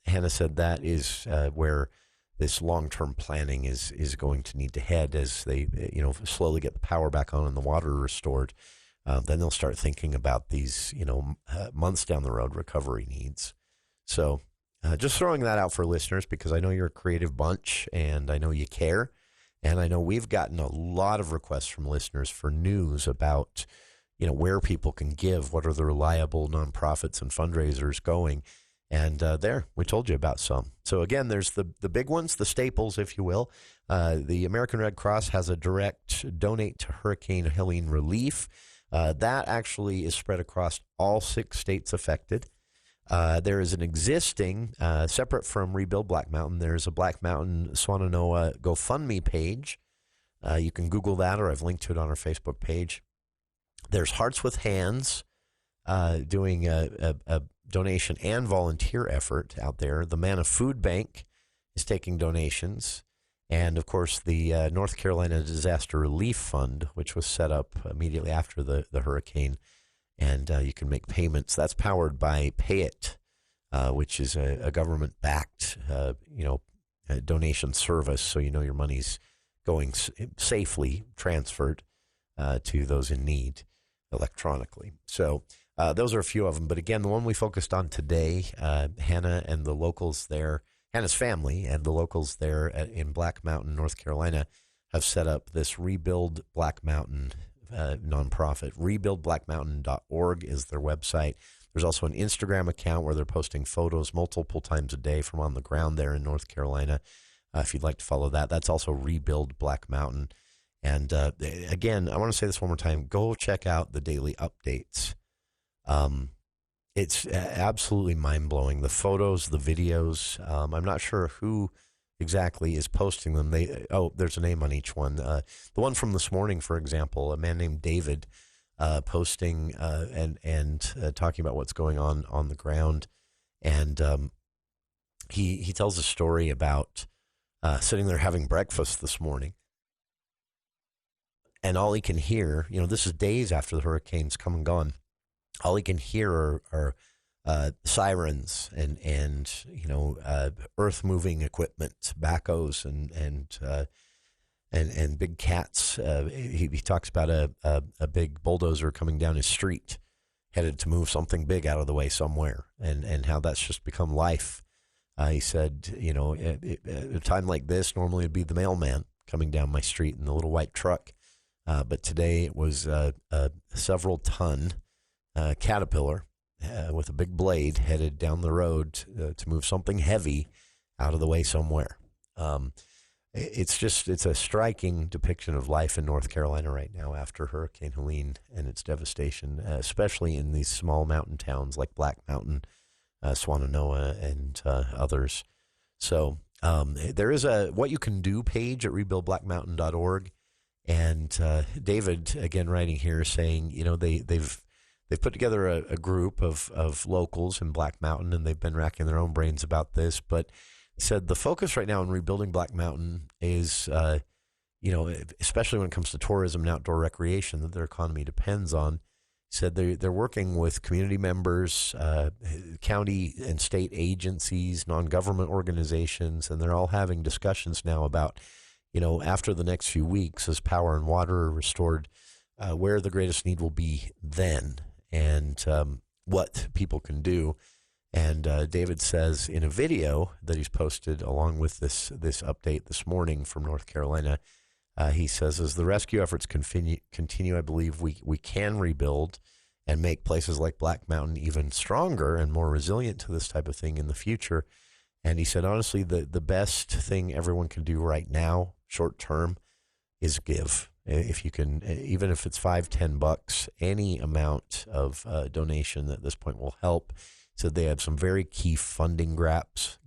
Hannah said that is where this long-term planning is going to need to head as they slowly get the power back on and the water restored. Then they'll start thinking about these months down the road recovery needs. So just throwing that out for listeners, because I know you're a creative bunch and I know you care. And I know we've gotten a lot of requests from listeners for news about, where people can give, what are the reliable nonprofits and fundraisers going. And we told you about some. So again, there's the big ones, the staples, if you will. The American Red Cross has a direct donate to Hurricane Helene relief. That actually is spread across all 6 states affected. There is an existing, separate from Rebuild Black Mountain, there's a Black Mountain Swannanoa GoFundMe page. You can Google that, or I've linked to it on our Facebook page. There's Hearts with Hands doing a donation and volunteer effort out there. The Manna Food Bank is taking donations. And, of course, the North Carolina Disaster Relief Fund, which was set up immediately after the hurricane. And you can make payments. That's powered by PayIt, which is a government-backed, donation service. So your money's going safely transferred to those in need electronically. So those are a few of them. But again, the one we focused on today, Hannah and the locals there, Hannah's family and the locals there in Black Mountain, North Carolina, have set up this Rebuild Black Mountain nonprofit. rebuildblackmountain.org is their website. There's also an Instagram account where they're posting photos multiple times a day from on the ground there in North Carolina. If you'd like to follow that, that's also Rebuild Black Mountain. And again, I want to say this one more time. Go check out the daily updates. It's absolutely mind-blowing. The photos, the videos. I'm not sure who exactly is posting them. There's a name on each one. The one from this morning, for example, a man named David posting and talking about what's going on the ground. And he tells a story about sitting there having breakfast this morning. And all he can hear, this is days after the hurricane's come and gone. All he can hear are sirens and earth moving equipment, backhoes and big cats. He talks about a big bulldozer coming down his street, headed to move something big out of the way somewhere, and how that's just become life. He said, at a time like this, normally it'd be the mailman coming down my street in the little white truck, but today it was a several ton Caterpillar with a big blade headed down the road to move something heavy out of the way somewhere. it's a striking depiction of life in North Carolina right now after Hurricane Helene and its devastation, especially in these small mountain towns like Black Mountain, Swannanoa, and others. So there is a What You Can Do page at rebuildblackmountain.org. And David, again, writing here saying, they've put together a group of locals in Black Mountain, and they've been racking their own brains about this. But he said the focus right now on rebuilding Black Mountain is, especially when it comes to tourism and outdoor recreation that their economy depends on. He said they're working with community members, county and state agencies, non-government organizations, and they're all having discussions now about, after the next few weeks, as power and water are restored, where the greatest need will be then, and what people can do. And David says in a video that he's posted along with this update this morning from North Carolina, he says, as the rescue efforts continue, I believe we can rebuild and make places like Black Mountain even stronger and more resilient to this type of thing in the future. And he said, honestly, the best thing everyone can do right now, short term, is give. If you can, even if it's $5-10, any amount of donation at this point will help. So they have some very key funding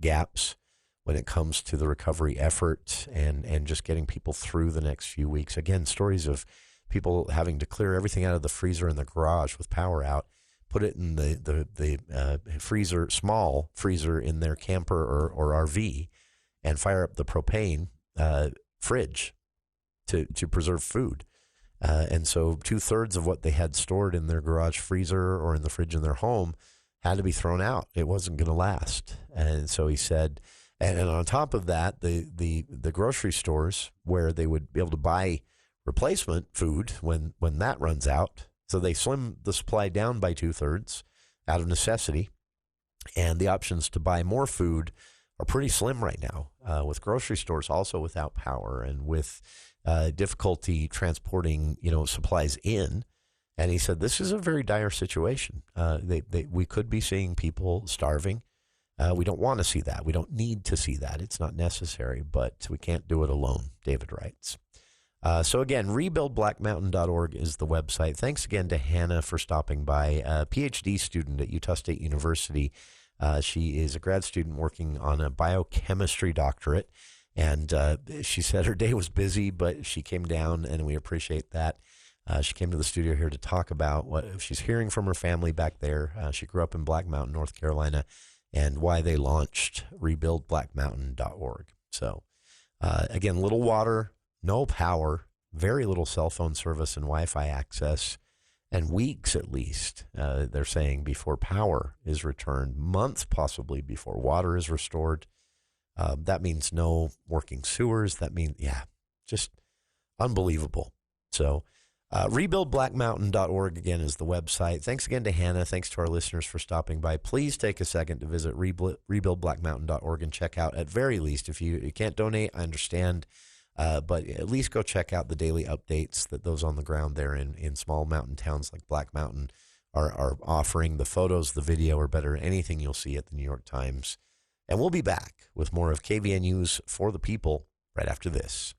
gaps when it comes to the recovery effort and just getting people through the next few weeks. Again, stories of people having to clear everything out of the freezer in the garage with power out, put it in the freezer, small freezer in their camper or RV, and fire up the propane fridge to preserve food. And so 2/3 of what they had stored in their garage freezer or in the fridge in their home had to be thrown out. It wasn't going to last. And so he said, and on top of that, the grocery stores where they would be able to buy replacement food when that runs out. So they slim the supply down by 2/3 out of necessity. And the options to buy more food are pretty slim right now, with grocery stores also without power and with difficulty transporting, supplies in. And he said, this is a very dire situation. We could be seeing people starving. We don't want to see that. We don't need to see that. It's not necessary, but we can't do it alone, David writes. So again, rebuildblackmountain.org is the website. Thanks again to Hannah for stopping by, a PhD student at Utah State University. She is a grad student working on a biochemistry doctorate. And she said her day was busy, but she came down, and we appreciate that. She came to the studio here to talk about what she's hearing from her family back there. She grew up in Black Mountain, North Carolina, and why they launched rebuildblackmountain.org. So, again, little water, no power, very little cell phone service and Wi-Fi access, and weeks at least, they're saying, before power is returned, months possibly before water is restored. That means no working sewers. That means, just unbelievable. So, rebuildblackmountain.org, again, is the website. Thanks again to Hannah. Thanks to our listeners for stopping by. Please take a second to visit rebuildblackmountain.org and check out, at very least, if you can't donate, I understand, but at least go check out the daily updates that those on the ground there in small mountain towns like Black Mountain are offering. The photos, the video are better than anything you'll see at the New York Times. And we'll be back with more of KVNU's For the People right after this.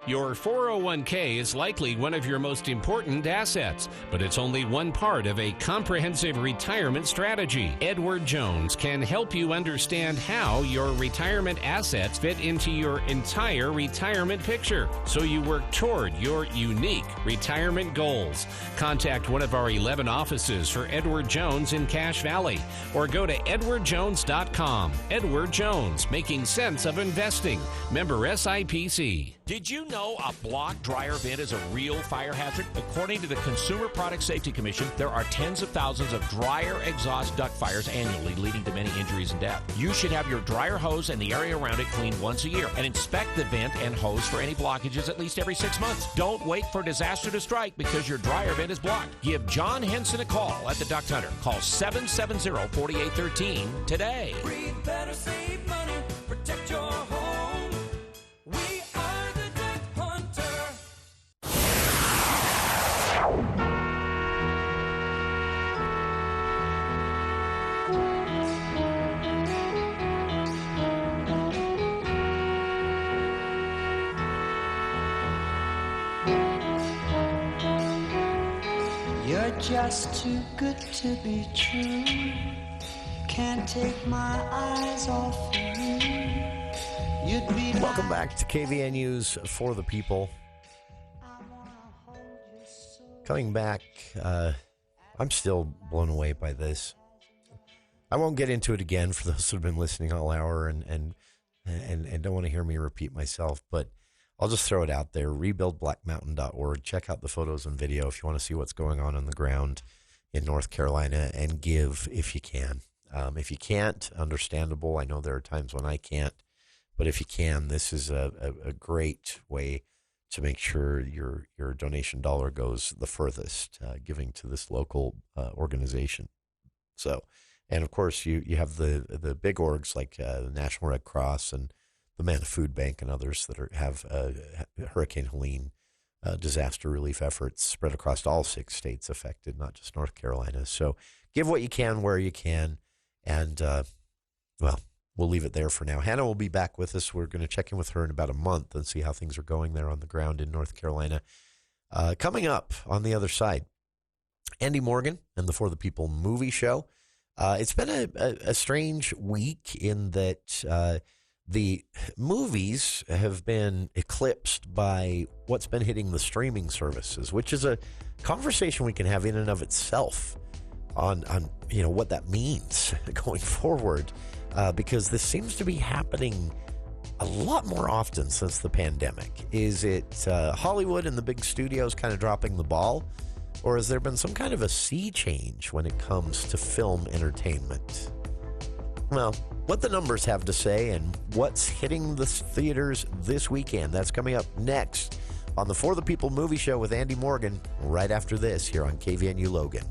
Your 401k is likely one of your most important assets, but it's only one part of a comprehensive retirement strategy. Edward Jones can help you understand how your retirement assets fit into your entire retirement picture, so you work toward your unique retirement goals. Contact one of our 11 offices for Edward Jones in Cache Valley, or go to edwardjones.com. Edward Jones, making sense of investing. Member SIPC. Did you know a block dryer vent is a real fire hazard? According to the Consumer Product Safety Commission, there are tens of thousands of dryer exhaust duct fires annually, leading to many injuries and death. You should have your dryer hose and the area around it cleaned once a year, and inspect the vent and hose for any blockages at least every 6 months. Don't wait for disaster to strike because your dryer vent is blocked. Give John Henson a call at the Duct Hunter. Call 770-4813 today. Breathe better, save money, protect your home. We are the Duct Hunter. You're just too good to be true. Can't take my eyes off you. You'd be Welcome back to KVNU's For the People. Coming back, I'm still blown away by this. I won't get into it again for those who have been listening all hour and don't want to hear me repeat myself, but I'll just throw it out there. Rebuildblackmountain.org. Check out the photos and video if you want to see what's going on the ground in North Carolina, and give if you can. If you can't, understandable. I know there are times when I can't, but if you can, this is a great way to make sure your donation dollar goes the furthest, giving to this local organization. So, and of course, you have the big orgs like the National Red Cross and the Man Food Bank and others that have Hurricane Helene disaster relief efforts spread across all 6 states affected, not just North Carolina. So give what you can where you can, and, well, we'll leave it there for now. Hannah will be back with us. We're going to check in with her in about a month and see how things are going there on the ground in North Carolina. Coming up on the other side, Andy Morgan and the For the People movie show. It's been a strange week in that the movies have been eclipsed by what's been hitting the streaming services, which is a conversation we can have in and of itself on what that means going forward, because this seems to be happening a lot more often since the pandemic. Is it Hollywood and the big studios kind of dropping the ball, or has there been some kind of a sea change when it comes to film entertainment? Well, what the numbers have to say and what's hitting the theaters this weekend, that's coming up next on the For the People movie show with Andy Morgan, right after this here on KVNU Logan.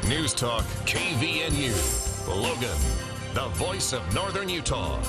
News Talk KVNU, Logan, the voice of Northern Utah.